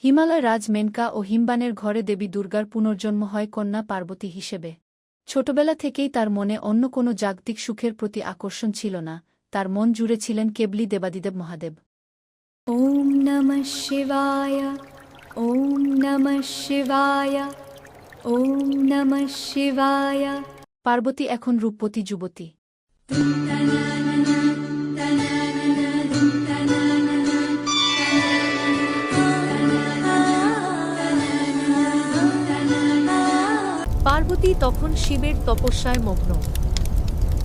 হিমালয় রাজ মেনকা ও হিমবানের ঘরে দেবী দুর্গার পুনর্জন্ম হয় কন্যা পার্বতী হিসেবে। ছোটবেলা থেকেই তার মনে অন্য কোনো জাগতিক সুখের প্রতি আকর্ষণ ছিল না, তার মন জুড়ে ছিলেন কেবলই দেবাদিদেব মহাদেব। ওম নমঃ শিবায়, ওম নমঃ শিবায়, ওম নমঃ শিবায়। পার্বতী এখন রূপবতী যুবতী। পার্বতী তখন শিবের তপস্যায় মগ্ন।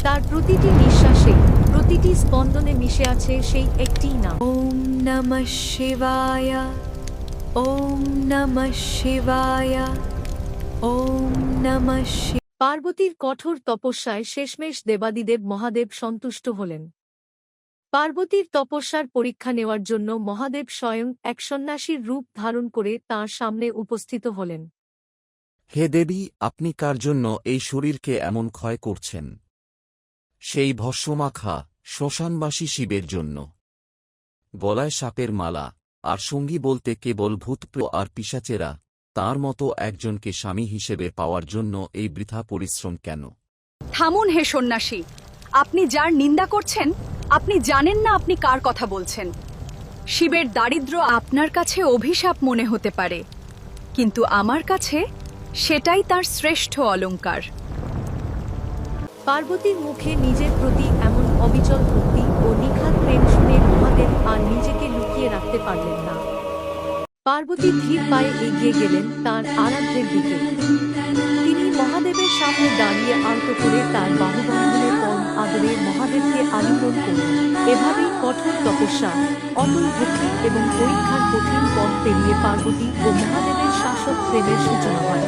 তার প্রতিটি নিঃশ্বাসে, প্রতিটি স্পন্দনে মিশে আছে সেই একটিই নাম। ওম নমঃ শিবায়, ওম নমঃ শিবায়, ওম নমঃ শিবায়। পার্বতীর কঠোর তপস্যায় শেষমেশ দেবাদিদেব মহাদেব সন্তুষ্ট হলেন। পার্বতীর তপস্যার পরীক্ষা নেওয়ার জন্য মহাদেব স্বয়ং এক সন্ন্যাসীর রূপ ধারণ করে তাঁর সামনে উপস্থিত হলেন। হে দেবী, আপনি কার জন্য এই শরীরকে এমন ক্ষয় করছেন? সেই ভস্মমাখা শ্মশানবাসী শিবের জন্য। গলায় সাপের মালা, আর সঙ্গী বলতে কেবল ভূতপ্রেত আর পিশাচেরা, তাঁর মতো একজনকে স্বামী হিসেবে পাওয়ার জন্য এই বৃথা পরিশ্রম কেন? থামুন হে সন্ন্যাসী, আপনি যার নিন্দা করছেন, আপনি জানেন না আপনি কার কথা বলছেন। শিবের দারিদ্র্য আপনার কাছে অভিশাপ মনে হতে পারে, কিন্তু আমার কাছে সেটাই তার শ্রেষ্ঠ অলংকার। পার্বতীর মুখে নিজের প্রতি এমন অবিচল ভক্তি ও নিখাদ প্রেম শুনে মহাদেব আর নিজেকে লুকিয়ে রাখতে পারলেন না। পার্বতী ধীর পায়ে এগিয়ে গেলেন তাঁর আরাধ্যের দিকে। তিনি মহাদেবের সামনে দাঁড়িয়ে আলতো করে তার বাহুবন্ধনে পরম আদরে মহাদেবকে আলিঙ্গন করলেন। এভাবেই কঠোর তপস্যা, অটল ভক্তি এবং পরীক্ষার কঠিন পথ পেরিয়ে পার্বতী ও মহাদেবের শাশ্বত প্রেমের সূচনা হয়।